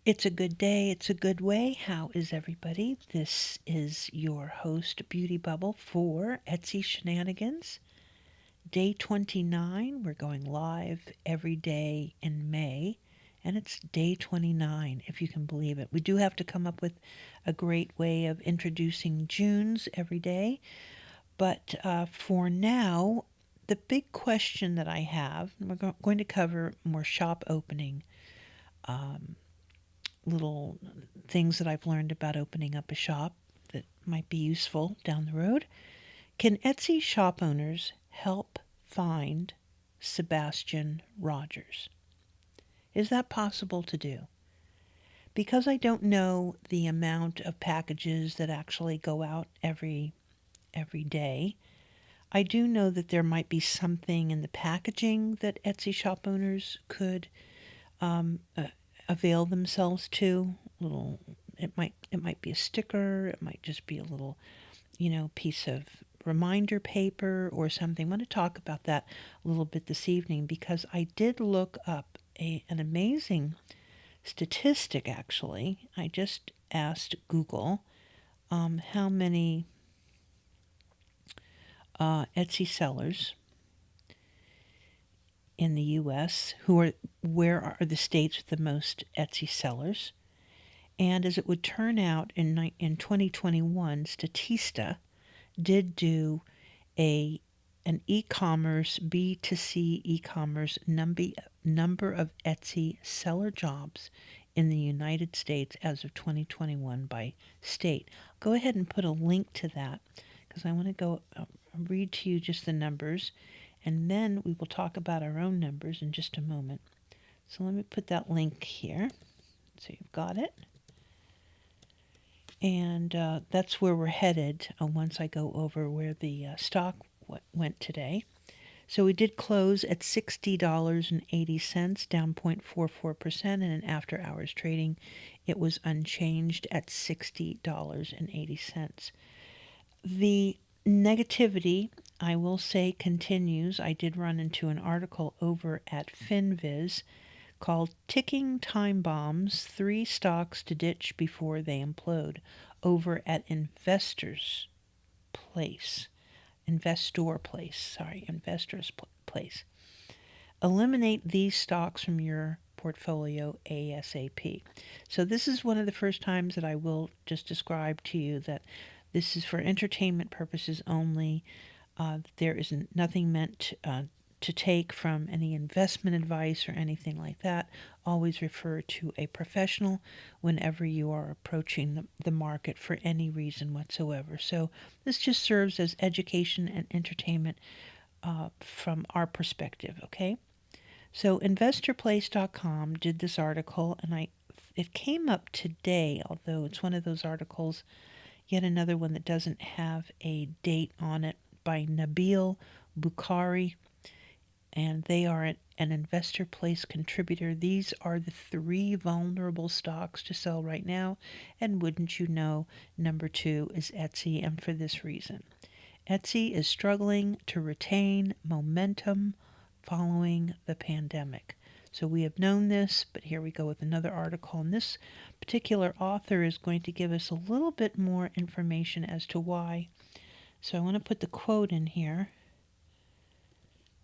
It's a good day, it's a good way. How is everybody? This is your host, Beauty Bubble, for Etsy Shenanigans. Day 29. We're going live every day in May, and it's day 29, if you can believe it. We do have to come up with a great way of introducing Junes every day, but for now, the big question that I have, we're going to cover more shop opening little things that I've learned about opening up a shop that might be useful down the road. Can Etsy shop owners help find Sebastian Rogers? Is that possible to do? Because I don't know the amount of packages that actually go out every day, I do know that there might be something in the packaging that Etsy shop owners could um, uh, avail themselves to. Little, it might be a sticker. It might just be a little, piece of reminder paper or something. I want to talk about that a little bit this evening because I did look up an amazing statistic. Actually, I just asked Google how many Etsy sellers in the U.S. Where are the states with the most Etsy sellers? And as it would turn out, in 2021, Statista did do an e-commerce B2C e-commerce number of Etsy seller jobs in the United States as of 2021 by state. Go ahead and put a link to that because I want to go read to you just the numbers, and then we will talk about our own numbers in just a moment. So let me put that link here so you've got it. And that's where we're headed once I go over where the stock went today. So we did close at $60.80, down 0.44%, and in after hours trading, it was unchanged at $60.80. The negativity, I will say, continues. I did run into an article over at FinViz called Ticking Time Bombs, 3 Stocks to Ditch Before They Implode, over at Investors Place. Eliminate these stocks from your portfolio ASAP. So this is one of the first times that I will just describe to you that this is for entertainment purposes only. There is nothing meant to take from any investment advice or anything like that. Always refer to a professional whenever you are approaching the market for any reason whatsoever. So this just serves as education and entertainment from our perspective, okay? So investorplace.com did this article, and it came up today, although it's one of those articles, yet another one that doesn't have a date on it, by Nabil Bukhari, and they are an Investor Place contributor. These are the 3 vulnerable stocks to sell right now, and wouldn't you know, number 2 is Etsy, and for this reason. Etsy is struggling to retain momentum following the pandemic. So we have known this, but here we go with another article, and this particular author is going to give us a little bit more information as to why. So I want to put the quote in here,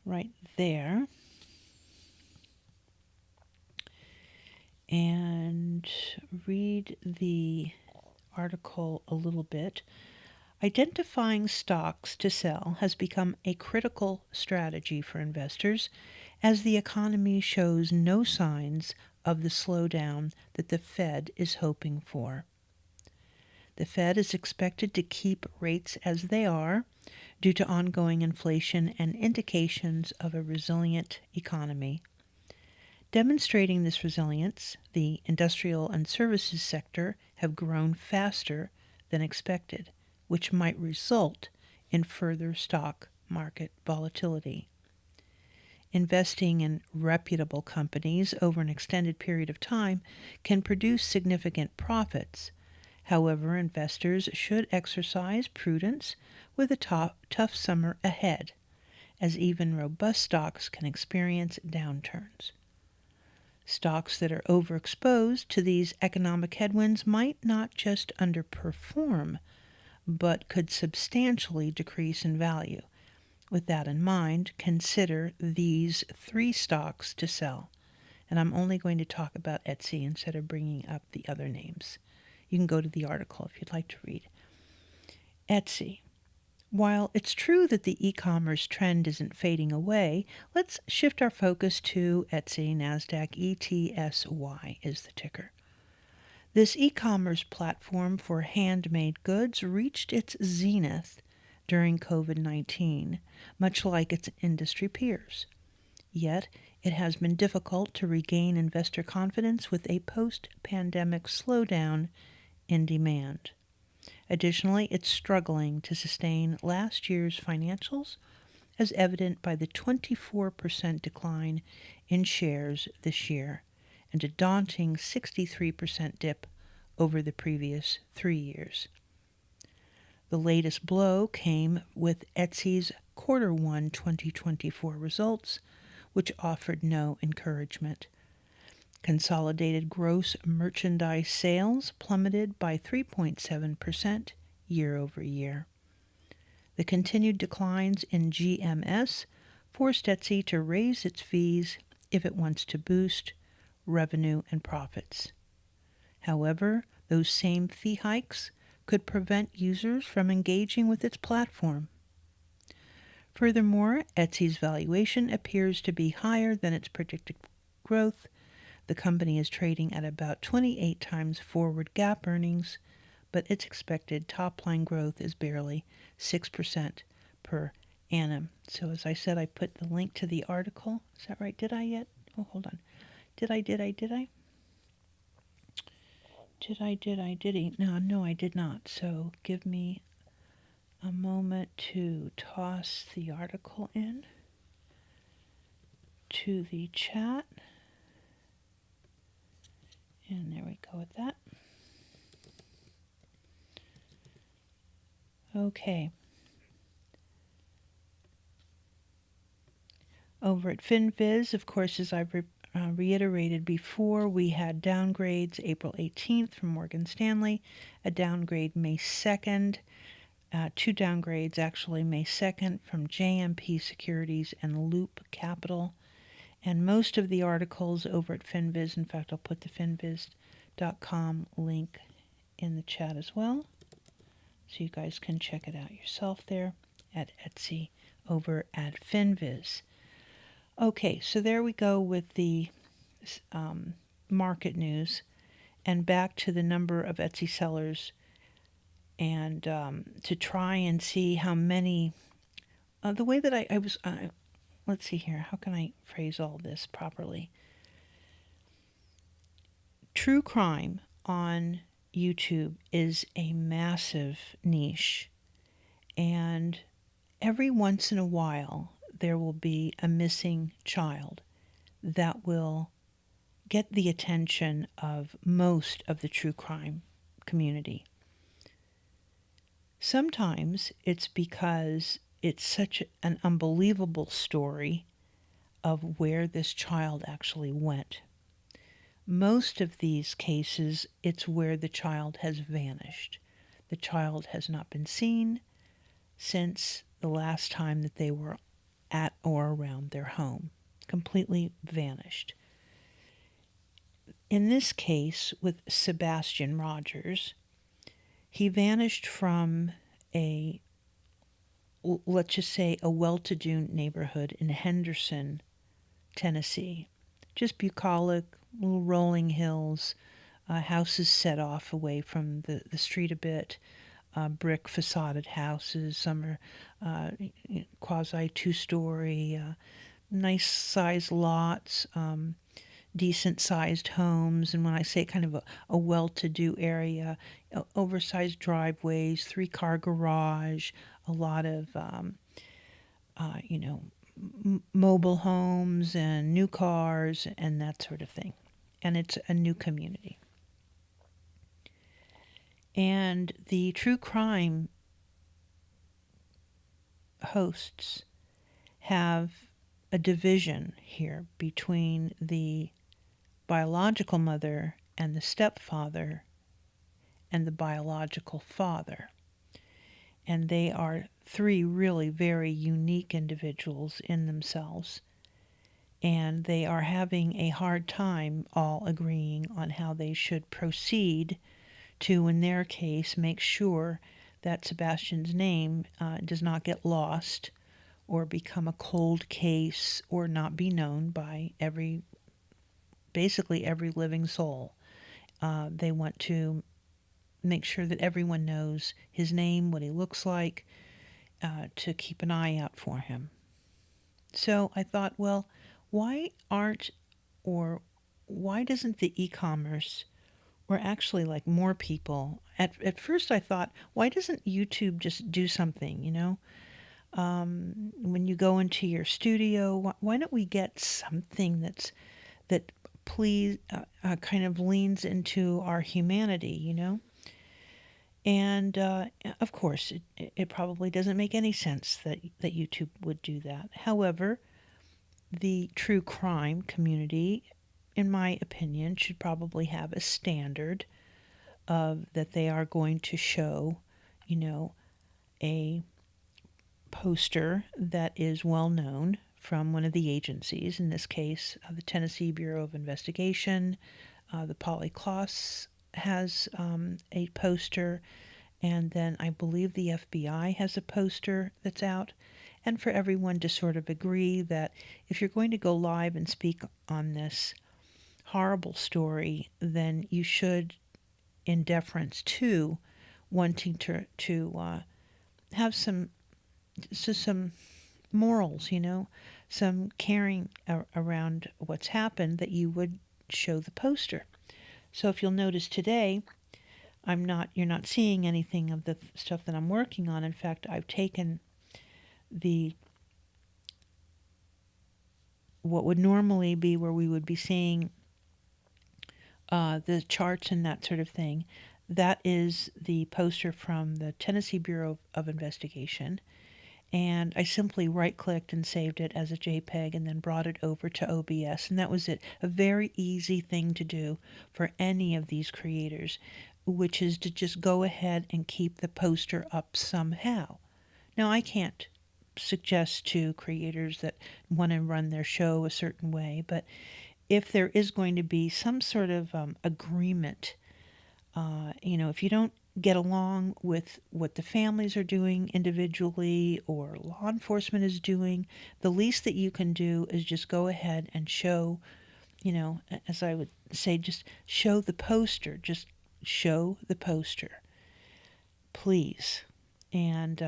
right there, and read the article a little bit. Identifying stocks to sell has become a critical strategy for investors as the economy shows no signs of the slowdown that the Fed is hoping for. The Fed is expected to keep rates as they are due to ongoing inflation and indications of a resilient economy. Demonstrating this resilience, the industrial and services sector have grown faster than expected, which might result in further stock market volatility. Investing in reputable companies over an extended period of time can produce significant profits. However, investors should exercise prudence with a tough summer ahead, as even robust stocks can experience downturns. Stocks that are overexposed to these economic headwinds might not just underperform, but could substantially decrease in value. With that in mind, consider these 3 stocks to sell. And I'm only going to talk about Etsy instead of bringing up the other names. You can go to the article if you'd like to read. Etsy. While it's true that the e-commerce trend isn't fading away, let's shift our focus to Etsy. NASDAQ ETSY is the ticker. This e-commerce platform for handmade goods reached its zenith during COVID-19, much like its industry peers. Yet, it has been difficult to regain investor confidence with a post-pandemic slowdown in demand. Additionally, it's struggling to sustain last year's financials, as evident by the 24% decline in shares this year and a daunting 63% dip over the previous 3 years. The latest blow came with Etsy's Q1 2024 results, which offered no encouragement. Consolidated gross merchandise sales plummeted by 3.7% year over year. The continued declines in GMS forced Etsy to raise its fees if it wants to boost revenue and profits. However, those same fee hikes could prevent users from engaging with its platform. Furthermore, Etsy's valuation appears to be higher than its predicted growth. The company is trading at about 28 times forward GAAP earnings, but its expected top-line growth is barely 6% per annum. So as I said, I put the link to the article. Is that right? Did I yet? Oh, hold on. Did I? No, I did not. So give me a moment to toss the article in to the chat. And there we go with that. Okay. Over at FinViz, of course, as I've reiterated before, we had downgrades April 18th from Morgan Stanley, a downgrade May 2nd, 2 downgrades actually May 2nd from JMP Securities and Loop Capital. And most of the articles over at FinViz, in fact, I'll put the finviz.com link in the chat as well, so you guys can check it out yourself there at Etsy over at FinViz. Okay, so there we go with the market news, and back to the number of Etsy sellers, and to try and see how many, the way that I was, let's see here, how can I phrase all this properly? True crime on YouTube is a massive niche, and every once in a while there will be a missing child that will get the attention of most of the true crime community. Sometimes it's because it's such an unbelievable story of where this child actually went. Most of these cases, it's where the child has vanished. The child has not been seen since the last time that they were at or around their home. Completely vanished. In this case, with Sebastian Rogers, he vanished from let's just say, a well-to-do neighborhood in Henderson, Tennessee. Just bucolic, little rolling hills, houses set off away from the street a bit, brick facaded houses. Some are quasi two-story, nice sized lots, decent sized homes. And when I say kind of a well-to-do area, oversized driveways, 3-car garage, a lot of mobile homes and new cars and that sort of thing. And it's a new community. And the true crime hosts have a division here between the biological mother and the stepfather and the biological father. And they are three really very unique individuals in themselves. And they are having a hard time all agreeing on how they should proceed to, in their case, make sure that Sebastian's name does not get lost or become a cold case or not be known by basically every living soul. They want to make sure that everyone knows his name, what he looks like, to keep an eye out for him. So I thought, well, why aren't or why doesn't the e-commerce or actually like more people at first I thought, why doesn't YouTube just do something, when you go into your studio, why don't we get something that please kind of leans into our humanity. And of course, it probably doesn't make any sense that YouTube would do that. However, the true crime community, in my opinion, should probably have a standard of that they are going to show, a poster that is well known from one of the agencies, in this case, the Tennessee Bureau of Investigation, the Polycloss has a poster, and then I believe the FBI has a poster that's out, and for everyone to sort of agree that if you're going to go live and speak on this horrible story, then you should, in deference to wanting to have some morals, some caring around what's happened, that you would show the poster. So if you'll notice today, you're not seeing anything of the stuff that I'm working on. In fact, I've taken what would normally be where we would be seeing the charts and that sort of thing. That is the poster from the Tennessee Bureau of Investigation. And I simply right-clicked and saved it as a JPEG and then brought it over to OBS. And that was it. A very easy thing to do for any of these creators, which is to just go ahead and keep the poster up somehow. Now, I can't suggest to creators that want to run their show a certain way, but if there is going to be some sort of agreement, if you don't get along with what the families are doing individually or law enforcement is doing, the least that you can do is just go ahead and show, as I would say, just show the poster. Just show the poster, please. And,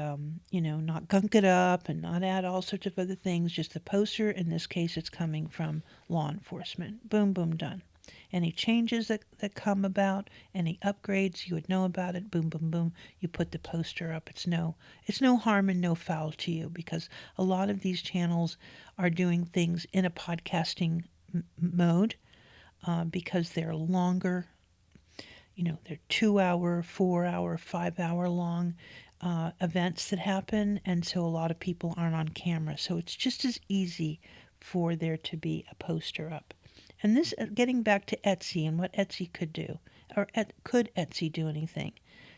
not gunk it up and not add all sorts of other things. Just the poster. In this case, it's coming from law enforcement. Boom, boom, done. Any changes that come about, any upgrades, you would know about it. Boom, boom, boom. You put the poster up. It's no harm and no foul to you, because a lot of these channels are doing things in a podcasting mode because they're longer. They're 2-hour, 4-hour, 5-hour long events that happen, and so a lot of people aren't on camera. So it's just as easy for there to be a poster up. And this, getting back to Etsy and what Etsy could do, or could Etsy do anything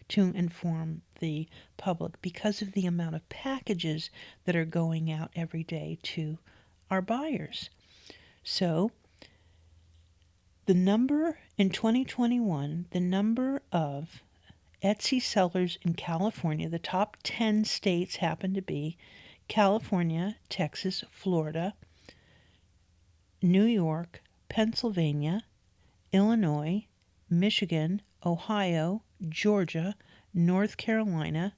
to inform the public because of the amount of packages that are going out every day to our buyers? So the number in 2021, the number of Etsy sellers in California, the top 10 states happen to be California, Texas, Florida, New York, Pennsylvania, Illinois, Michigan, Ohio, Georgia, North Carolina.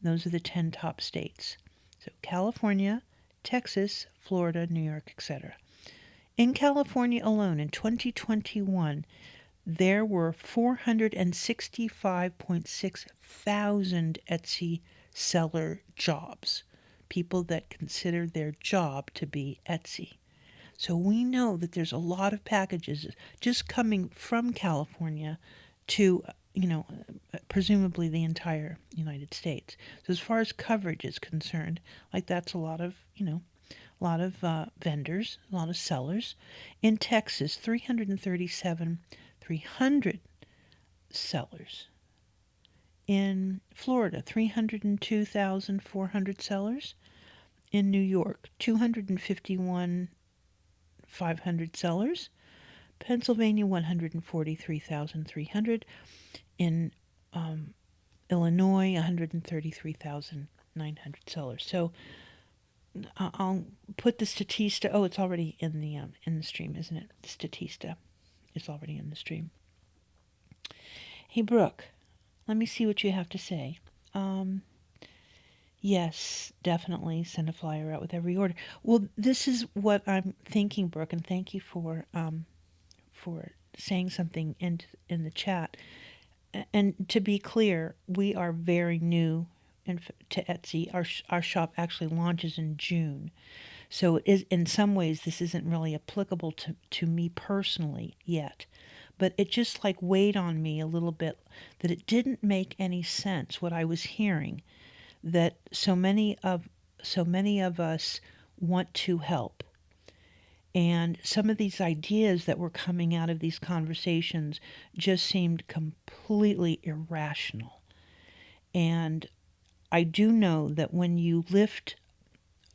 Those are the 10 top states. So California, Texas, Florida, New York, etc. In California alone in 2021, there were 465.6 thousand Etsy seller jobs, people that consider their job to be Etsy. So we know that there's a lot of packages just coming from California to, presumably the entire United States. So as far as coverage is concerned, like that's a lot of, vendors, a lot of sellers. In Texas, 300 sellers. In Florida, 302,400 sellers. In New York, 251,500 sellers. Pennsylvania, 143,300. In Illinois, 133,900 sellers. So I'll put the Statista. Oh, it's already in the stream, isn't it? The Statista is already in the stream. Hey, Brooke, let me see what you have to say. Yes, definitely send a flyer out with every order. Well, this is what I'm thinking, Brooke, and thank you for saying something in the chat. And to be clear, we are very new to Etsy. Our shop actually launches in June. So it is, in some ways, this isn't really applicable to me personally yet. But it just like weighed on me a little bit that it didn't make any sense what I was hearing, that so many of us want to help. And some of these ideas that were coming out of these conversations just seemed completely irrational. And I do know that when you lift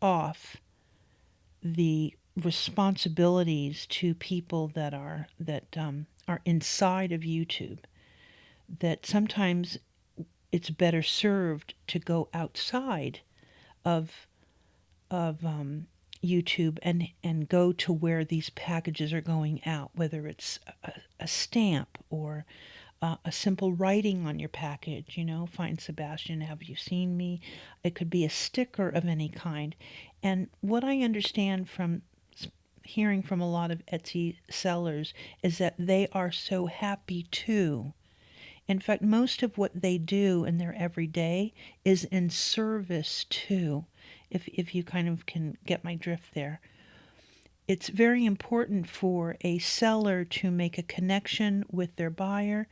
off the responsibilities to people that are inside of YouTube, that sometimes it's better served to go outside of YouTube and go to where these packages are going out, whether it's a stamp or a simple writing on your package, find Sebastian, have you seen me? It could be a sticker of any kind. And what I understand from hearing from a lot of Etsy sellers is that they are so happy too. In fact, most of what they do in their everyday is in service to, if you kind of can get my drift there. It's very important for a seller to make a connection with their buyer,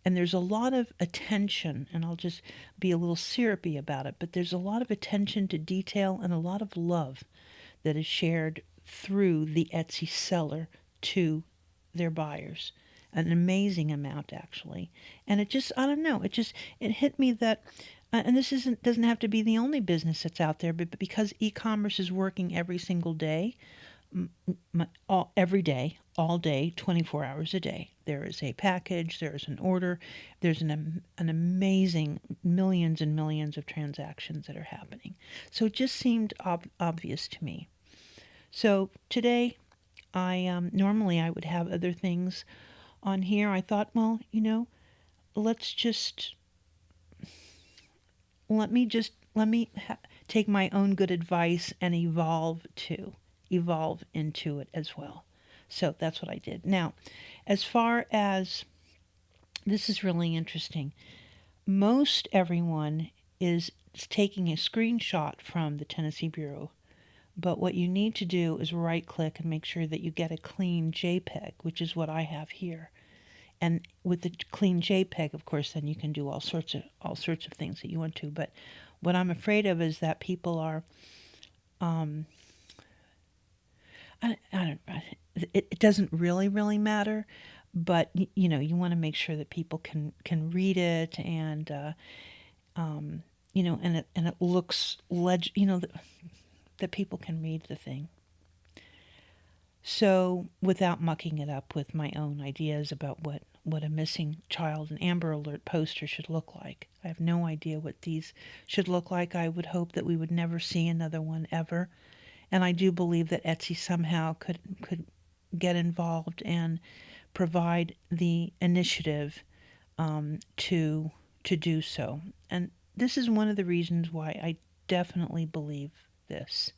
and there's a lot of attention, and I'll just be a little syrupy about it, but there's a lot of attention to detail and a lot of love that is shared through the Etsy seller to their buyers. An amazing amount, actually. And it just, I don't know, it hit me that, and this doesn't have to be the only business that's out there, but because e-commerce is working every single day, every day, all day, 24 hours a day, there is a package, there is an order, there's an amazing millions and millions of transactions that are happening. So it just seemed obvious to me. So today, normally I would have other things on here. I thought, well, let's just let me take my own good advice and evolve into it as well. So that's what I did. Now, as far as this is really interesting, most everyone is taking a screenshot from the Tennessee Bureau, but what you need to do is right click and make sure that you get a clean JPEG, which is what I have here. And with the clean JPEG, of course, then you can do all sorts of things that you want to. But what I'm afraid of is that people are, it doesn't really matter, but you want to make sure that people can read it, and and it looks that people can read the thing. So without mucking it up with my own ideas about what a missing child and Amber Alert poster should look like. I have no idea what these should look like. I would hope that we would never see another one ever. And I do believe that Etsy somehow could get involved and provide the initiative to do so. And this is one of the reasons why I definitely believe this.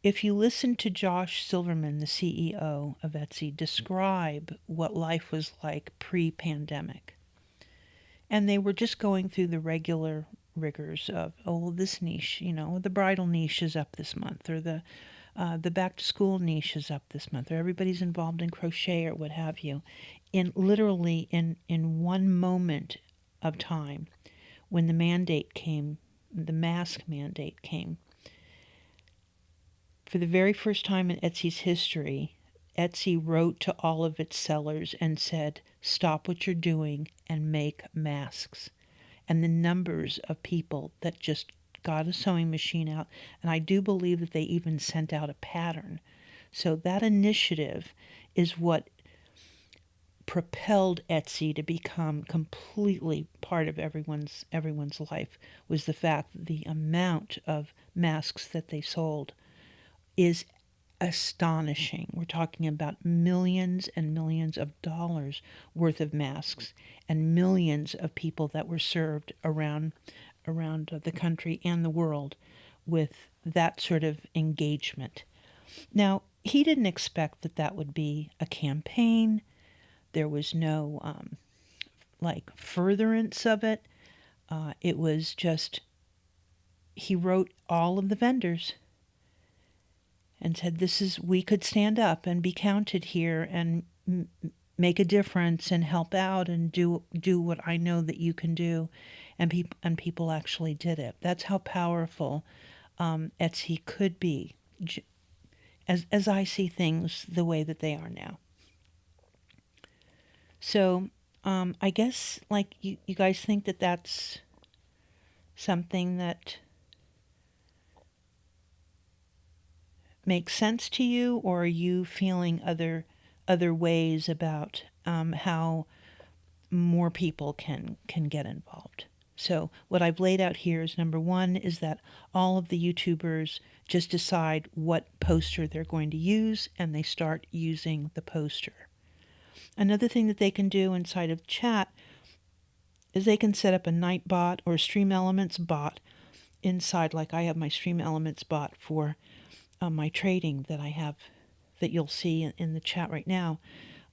If you listen to Josh Silverman, the CEO of Etsy, describe what life was like pre-pandemic, and they were just going through the regular rigors of, this niche, the bridal niche is up this month, or the back-to-school niche is up this month, or everybody's involved in crochet or what have you, literally in one moment of time, when the mask mandate came, For the very first time in Etsy's history, Etsy wrote to all of its sellers and said, stop what you're doing and make masks. And the numbers of people that just got a sewing machine out, and I do believe that they even sent out a pattern. So that initiative is what propelled Etsy to become completely part of everyone's life, was the fact that the amount of masks that they sold is astonishing. We're talking about millions and millions of dollars worth of masks and millions of people that were served around the country and the world with that sort of engagement. Now, he didn't expect that that would be a campaign. There was no furtherance of it. It was just, he wrote all of the vendors and said, we could stand up and be counted here and make a difference and help out and do what I know that you can do. And people actually did it. That's how powerful Etsy could be, as I see things the way that they are now. So I guess, you guys think that that's something that makes sense to you, or are you feeling other ways about how more people can get involved? So what I've laid out here is, number one is that all of the YouTubers just decide what poster they're going to use, and they start using the poster. Another thing that they can do inside of chat is they can set up a Night bot or Stream Elements bot inside, like I have my Stream Elements bot for my trading that I have, that you'll see in the chat right now.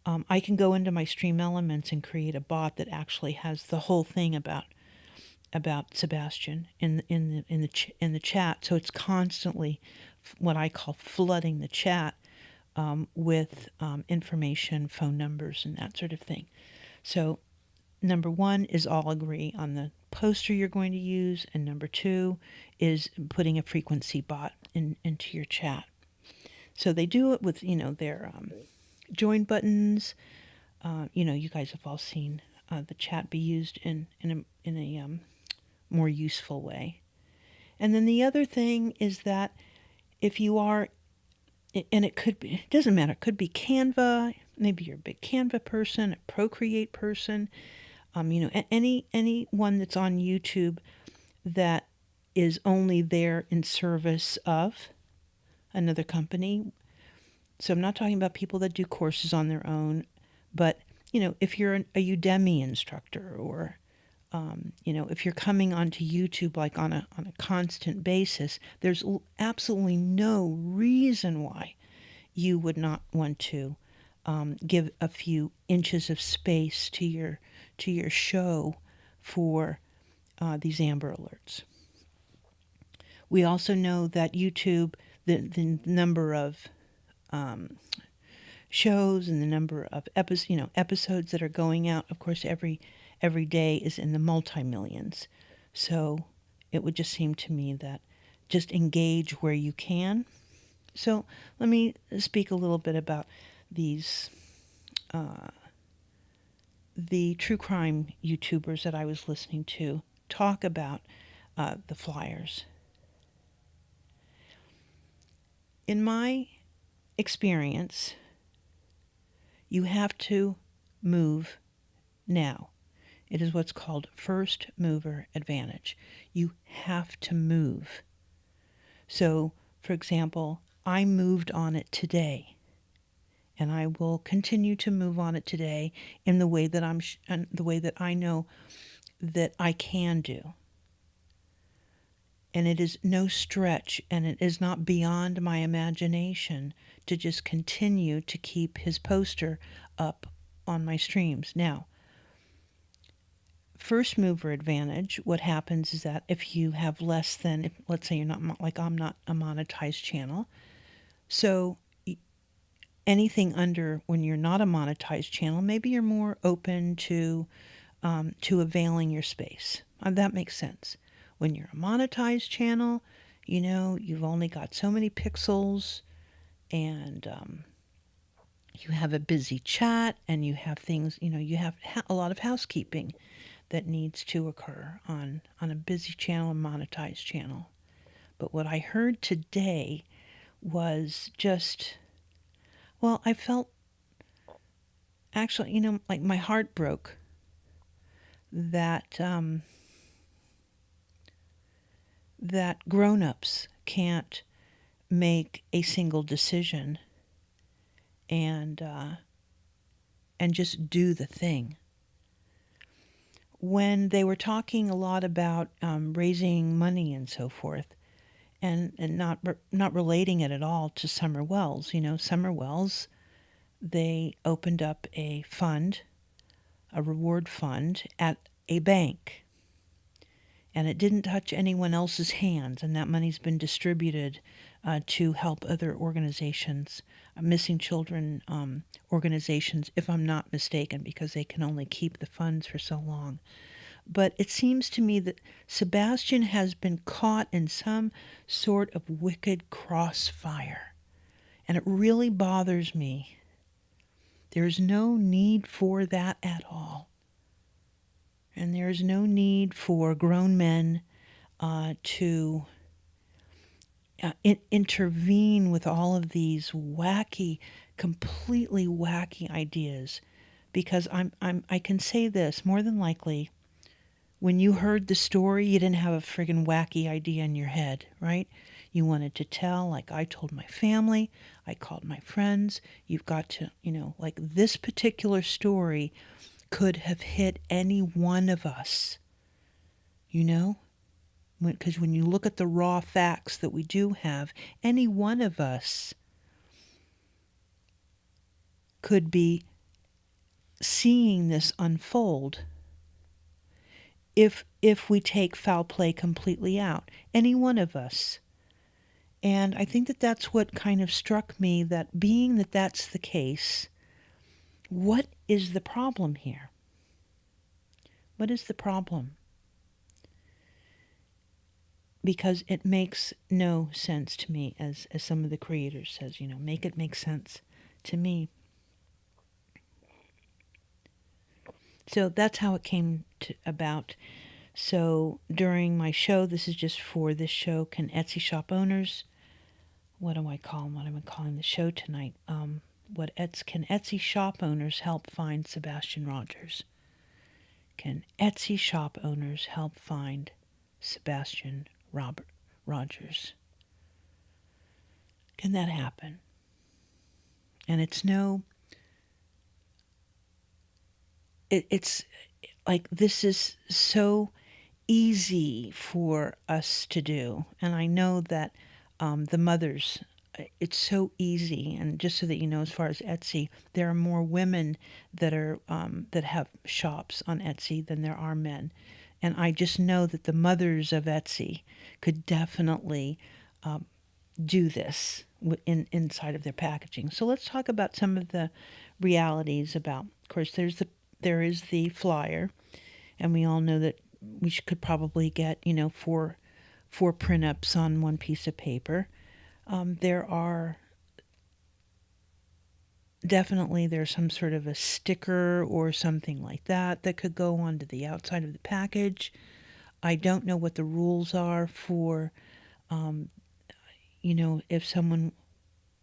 I can go into my Stream Elements and create a bot that actually has the whole thing about Sebastian in the chat. So it's constantly what I call flooding the chat with information, phone numbers, and that sort of thing. So number one is all agree on the poster you're going to use, and number two is putting a frequency bot into your chat. So they do it with their join buttons. You guys have all seen the chat be used in a more useful way. And then the other thing is that if you are, and it doesn't matter, it could be Canva, maybe you're a big Canva person, a Procreate person, anyone that's on YouTube that is only there in service of another company. So I'm not talking about people that do courses on their own, but if you're a Udemy instructor, or if you're coming onto YouTube on a constant basis, there's absolutely no reason why you would not want to give a few inches of space to your show for these Amber Alerts. We also know that YouTube, the number of shows and the number of episodes that are going out, of course, every day is in the multi-millions. So it would just seem to me that just engage where you can. So let me speak a little bit about these the true crime YouTubers that I was listening to talk about the flyers. In my experience, you have to move now. It is what's called first mover advantage. You have to move. So, for example, I moved on it today, and I will continue to move on it today in the way that the way that I know that I can do. And it is no stretch, and it is not beyond my imagination to just continue to keep his poster up on my streams. Now, first mover advantage, what happens is that if you have less than, let's say you're not, like I'm not a monetized channel, so anything under, when you're not a monetized channel, maybe you're more open to availing your space. That makes sense. When you're a monetized channel, you've only got so many pixels, and you have a busy chat, and you have things, you have a lot of housekeeping that needs to occur on a busy channel, a monetized channel. But what I heard today was just, well, I felt actually, like my heart broke that that grown-ups can't make a single decision and just do the thing. When they were talking a lot about raising money and so forth, and not relating it at all to Summer Wells, Summer Wells, they opened up a fund, a reward fund at a bank, and it didn't touch anyone else's hands, and that money's been distributed to help other organizations, missing children organizations, if I'm not mistaken, because they can only keep the funds for so long. But it seems to me that Sebastian has been caught in some sort of wicked crossfire, and it really bothers me. There's no need for that at all. And there's no need for grown men to intervene with all of these wacky, completely wacky ideas. Because I can say this, more than likely, when you heard the story, you didn't have a friggin' wacky idea in your head, right? You wanted to tell, like I told my family, I called my friends. You've got to, like this particular story could have hit any one of us, because when you look at the raw facts that we do have, any one of us could be seeing this unfold if we take foul play completely out. Any one of us. And I think that that's what kind of struck me, that being that that's the case, what is the problem here? What is the problem? Because it makes no sense to me, as some of the creators says, make it make sense to me. So that's how it came about. So during my show, this is just for this show, can Etsy shop owners, what do I call them? What am I calling the show tonight? Can Etsy shop owners help find Sebastian Rogers? Can Etsy shop owners help find Sebastian Rogers? Can that happen? And it's like this is so easy for us to do. And I know that the mothers, it's so easy. And just so that you know, as far as Etsy, there are more women that are that have shops on Etsy than there are men. And I just know that the mothers of Etsy could definitely do this inside of their packaging. So let's talk about some of the realities about. Of course, there is the flyer, and we all know that we could probably get four print-ups on one piece of paper. There's some sort of a sticker or something like that could go onto the outside of the package. I don't know what the rules are for, if someone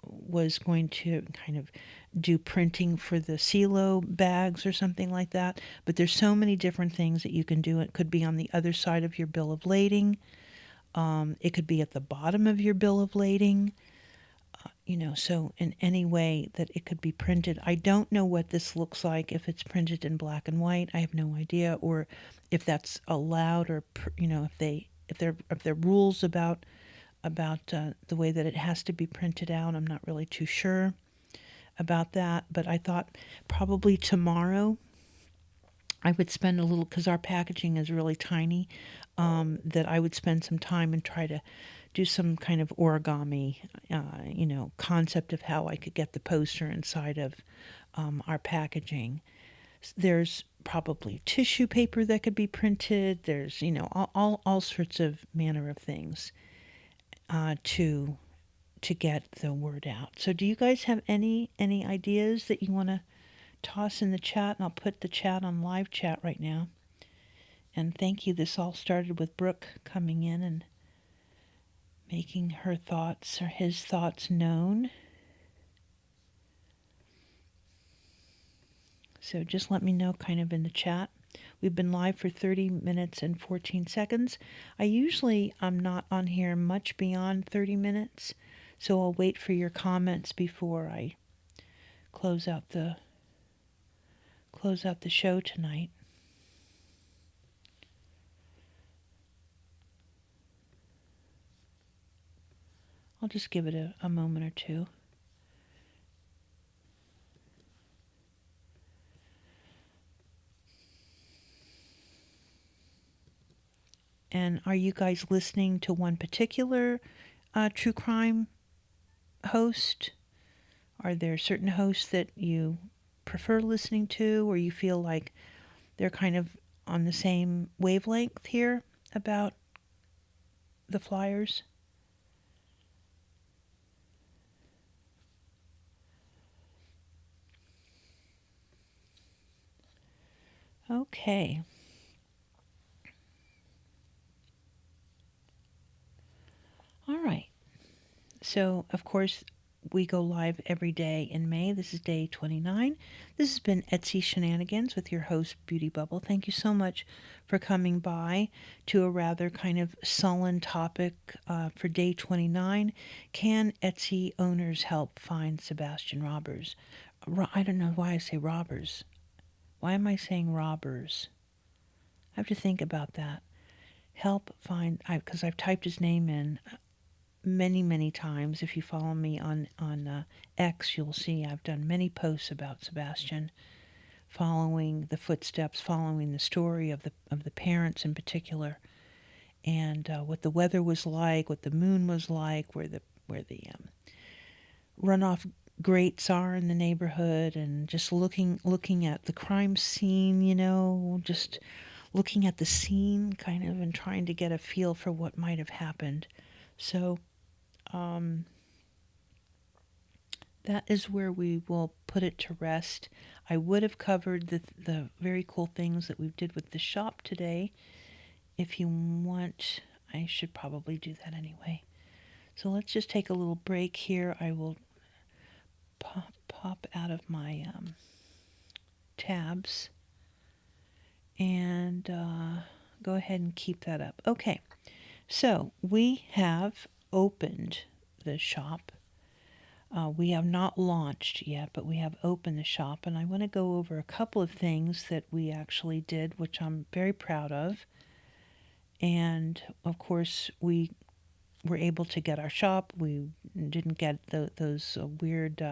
was going to kind of do printing for the CeeLo bags or something like that. But there's so many different things that you can do. It could be on the other side of your bill of lading. It could be at the bottom of your bill of lading. So in any way that it could be printed. I don't know what this looks like, if it's printed in black and white. I have no idea, or if that's allowed, or if there are rules about the way that it has to be printed out. I'm not really too sure about that, but I thought probably tomorrow I would spend a little, because our packaging is really tiny, that I would spend some time and try to do some kind of origami, concept of how I could get the poster inside of our packaging. There's probably tissue paper that could be printed. There's, all sorts of manner of things. to get the word out. So do you guys have any ideas that you want to toss in the chat? And I'll put the chat on live chat right now. And thank you. This all started with Brooke coming in and making her thoughts or his thoughts known. So just let me know kind of in the chat. We've been live for 30 minutes and 14 seconds. I'm not on here much beyond 30 minutes, so I'll wait for your comments before I close out the show tonight. I'll just give it a moment or two. And are you guys listening to one particular true crime host? Are there certain hosts that you prefer listening to, or you feel like they're kind of on the same wavelength here about the flyers? Okay. All right. So, of course, we go live every day in May. This is day 29. This has been Etsy Shenanigans with your host, Beauty Bubble. Thank you so much for coming by to a rather kind of sullen topic for day 29. Can Etsy owners help find Sebastian robbers? I don't know why I say robbers. Why am I saying robbers? I have to think about that. Help find, because I've typed his name in many times. If you follow me on X, you'll see I've done many posts about Sebastian, following the footsteps, following the story of the parents in particular, and what the weather was like, what the moon was like, where the runoff grates are in the neighborhood, and just looking at the crime scene, just looking at the scene kind of and trying to get a feel for what might have happened. So that is where we will put it to rest. I would have covered the very cool things that we did with the shop today. If you want, I should probably do that anyway. So let's just take a little break here. I will pop out of my tabs and go ahead and keep that up. Okay, so we have opened the shop. We have not launched yet, but we have opened the shop, and I want to go over a couple of things that we actually did, which I'm very proud of. And of course, we were able to get our shop. We didn't get those weird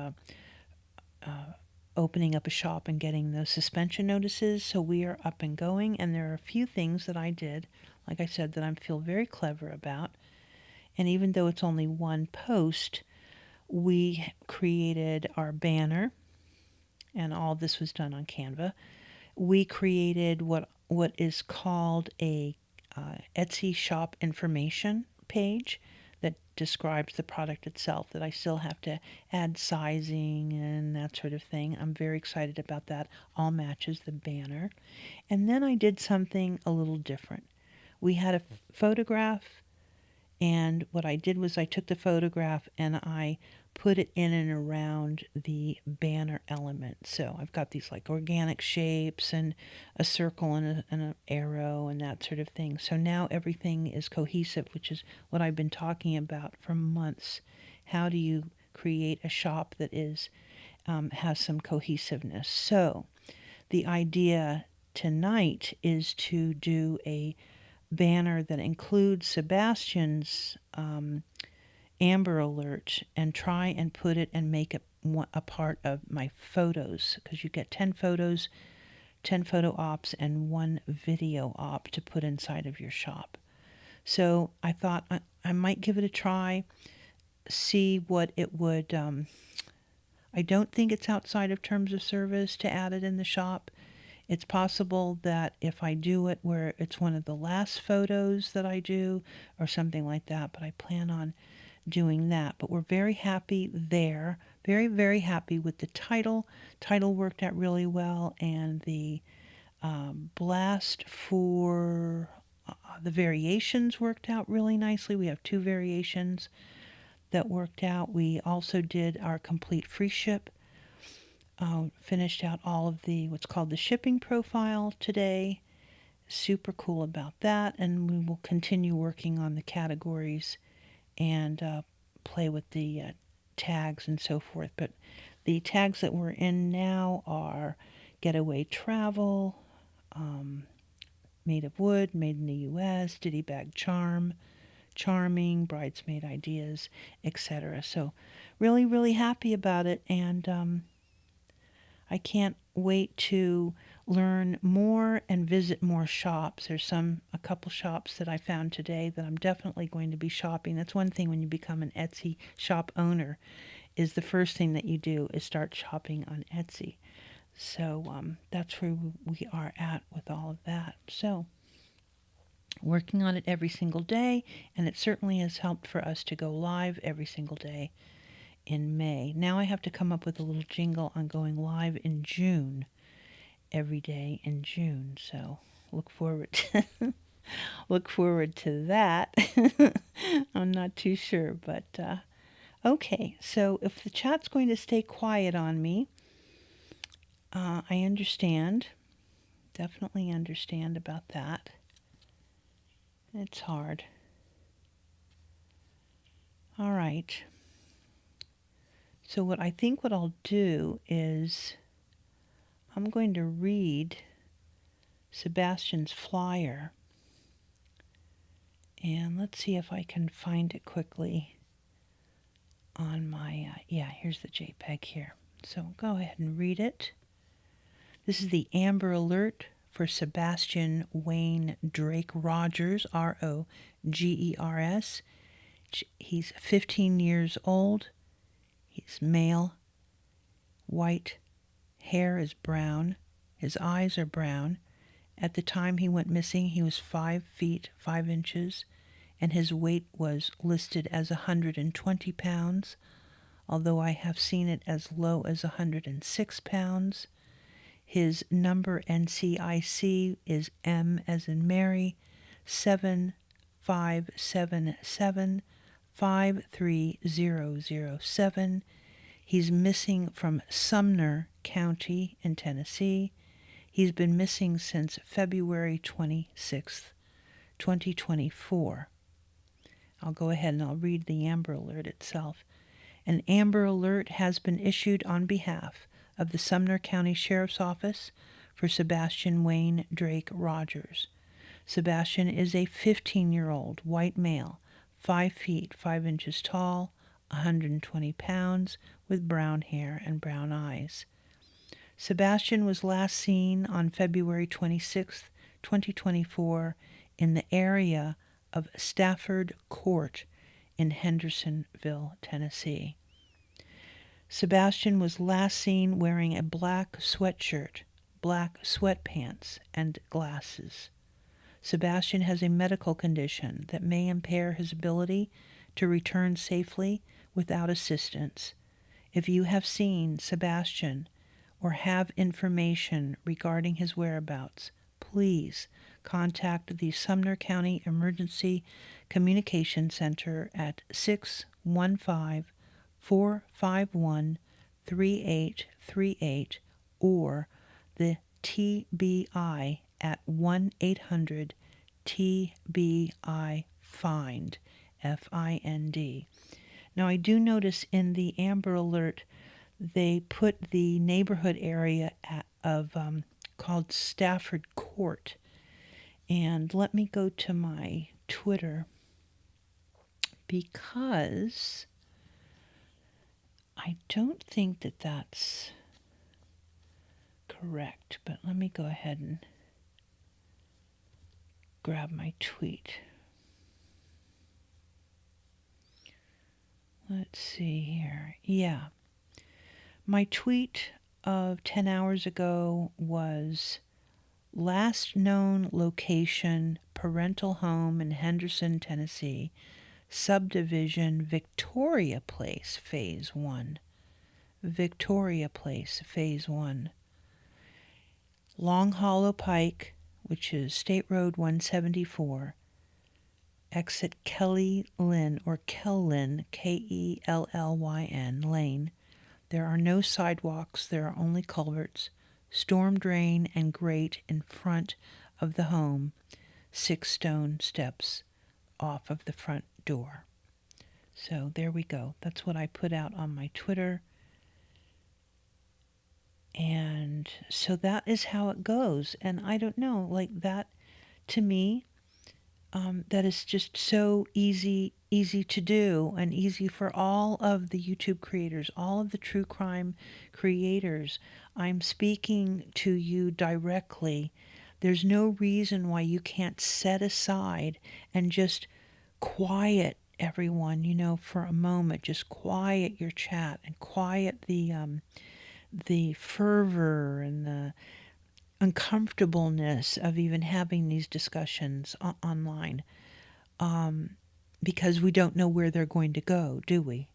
opening up a shop and getting those suspension notices, so we are up and going. And there are a few things that I did, like I said, that I feel very clever about. And even though it's only one post, we created our banner, and all this was done on Canva. We created what is called a Etsy shop information page that describes the product itself, that I still have to add sizing and that sort of thing. I'm very excited about that. All matches the banner. And then I did something a little different. We had a photograph, and what I did was I took the photograph and I put it in and around the banner element. So I've got these like organic shapes and a circle and an arrow and that sort of thing. So now everything is cohesive, which is what I've been talking about for months. How do you create a shop that has some cohesiveness? So the idea tonight is to do a banner that includes Sebastian's Amber Alert and try and put it and make it a part of my photos, because you get 10 photos, 10 photo ops, and 1 video op to put inside of your shop. So I thought I might give it a try, see what it would. I don't think it's outside of terms of service to add it in the shop. It's possible that if I do it where it's one of the last photos that I do or something like that, but I plan on doing that. But we're very happy there. Very, very happy with the title. Title worked out really well, and the blast for the variations worked out really nicely. We have 2 variations that worked out. We also did our complete free ship. Finished out all of the what's called the shipping profile today. Super cool about that, and we will continue working on the categories and play with the tags and so forth. But the tags that we're in now are getaway travel, made of wood, made in the U.S., ditty bag charm, charming, bridesmaid ideas, etc. So really, really happy about it, and I can't wait to learn more and visit more shops. There's a couple shops that I found today that I'm definitely going to be shopping. That's one thing when you become an Etsy shop owner, is the first thing that you do is start shopping on Etsy. So that's where we are at with all of that. So working on it every single day, and it certainly has helped for us to go live every single day in May. Now I have to come up with a little jingle on going live in June, every day in June. So look forward to look forward to that. I'm not too sure, but okay. So if the chat's going to stay quiet on me, I understand. Definitely understand about that. It's hard. All right. So what I'll do is I'm going to read Sebastian's flyer, and let's see if I can find it quickly on my, here's the JPEG here. So go ahead and read it. This is the Amber Alert for Sebastian Wayne Drake Rogers, Rogers. He's 15 years old. He's male, white, hair is brown, his eyes are brown. At the time he went missing, he was 5 feet 5 inches, and his weight was listed as 120 pounds, although I have seen it as low as 106 pounds. His number NCIC is M as in Mary, 7577-53007. He's missing from Sumner County in Tennessee. He's been missing since February 26th, 2024. I'll go ahead and I'll read the Amber Alert itself. An Amber Alert has been issued on behalf of the Sumner County Sheriff's Office for Sebastian Wayne Drake Rogers. Sebastian is a 15-year-old white male, 5 feet 5 inches tall, 120 pounds, with brown hair and brown eyes. Sebastian was last seen on February 26, 2024, in the area of Stafford Court in Hendersonville, Tennessee. Sebastian was last seen wearing a black sweatshirt, black sweatpants, and glasses. Sebastian has a medical condition that may impair his ability to return safely without assistance. If you have seen Sebastian or have information regarding his whereabouts, please contact the Sumner County Emergency Communication Center at 615-451-3838 or the TBI at 1-800-TBI-FIND, F-I-N-D. Now, I do notice in the Amber Alert, they put the neighborhood area called Stafford Court. And let me go to my Twitter, because I don't think that that's correct. But let me go ahead and grab my tweet. Let's see here. Yeah. My tweet of 10 hours ago was Last known location, parental home in Henderson, Tennessee. Subdivision, Victoria Place, Phase 1. Victoria Place, Phase 1. Long Hollow Pike, which is State Road 174. Exit Kelly Lynn, or Kellyn, Kellyn Lane. There are no sidewalks, there are only culverts, storm drain and grate in front of the home, 6 stone steps off of the front door. So there we go. That's what I put out on my Twitter. And so that is how it goes. And I don't know, like that to me, that is just so easy to do, and easy for all of the YouTube creators, all of the true crime creators. I'm speaking to you directly. There's no reason why you can't set aside and just quiet everyone, for a moment. Just quiet your chat and quiet the fervor and the uncomfortableness of even having these discussions online, because we don't know where they're going to go, do we?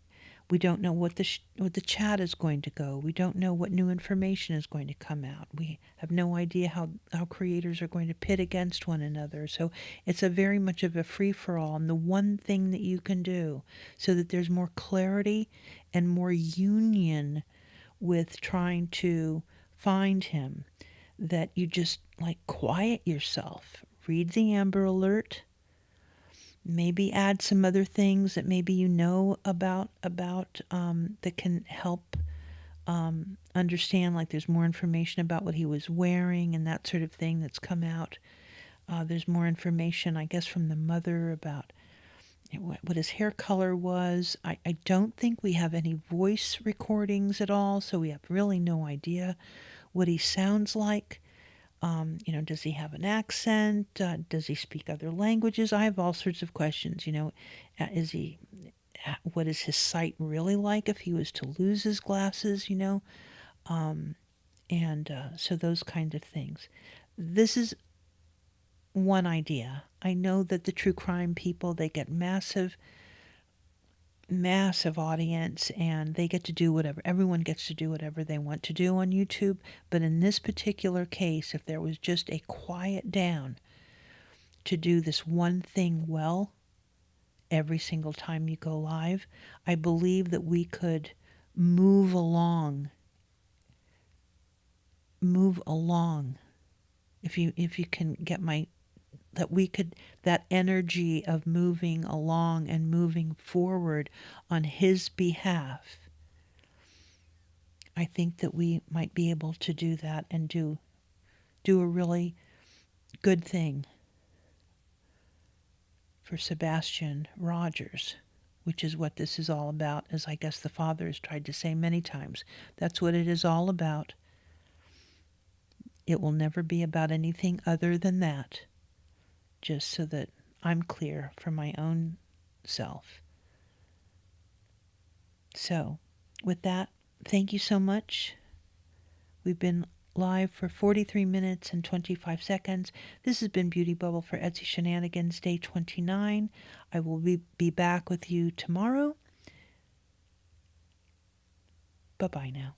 We don't know what the chat is going to go. We don't know what new information is going to come out. We have no idea how creators are going to pit against one another. So it's a very much of a free-for-all. And the one thing that you can do so that there's more clarity and more union with trying to find him, that you just quiet yourself, read the Amber Alert, maybe add some other things that maybe about that can help understand, like there's more information about what he was wearing and that sort of thing that's come out. There's more information, I guess, from the mother about what his hair color was. I don't think we have any voice recordings at all, so we have really no idea what he sounds like. Does he have an accent? Does he speak other languages? I have all sorts of questions. What is his sight really like if he was to lose his glasses? So those kind of things. This is one idea. I know that the true crime people, they get massive audience, and they get to do whatever. Everyone gets to do whatever they want to do on YouTube. But in this particular case, if there was just a quiet down to do this one thing well every single time you go live, I believe that we could move along. If you can get that energy of moving along and moving forward on his behalf, I think that we might be able to do that and do a really good thing for Sebastian Rogers, which is what this is all about, as I guess the father has tried to say many times. That's what it is all about. It will never be about anything other than that, just so that I'm clear for my own self. So, with that, thank you so much. We've been live for 43 minutes and 25 seconds. This has been Beauty Bubble for Etsy Shenanigans, day 29. I will be back with you tomorrow. Bye-bye now.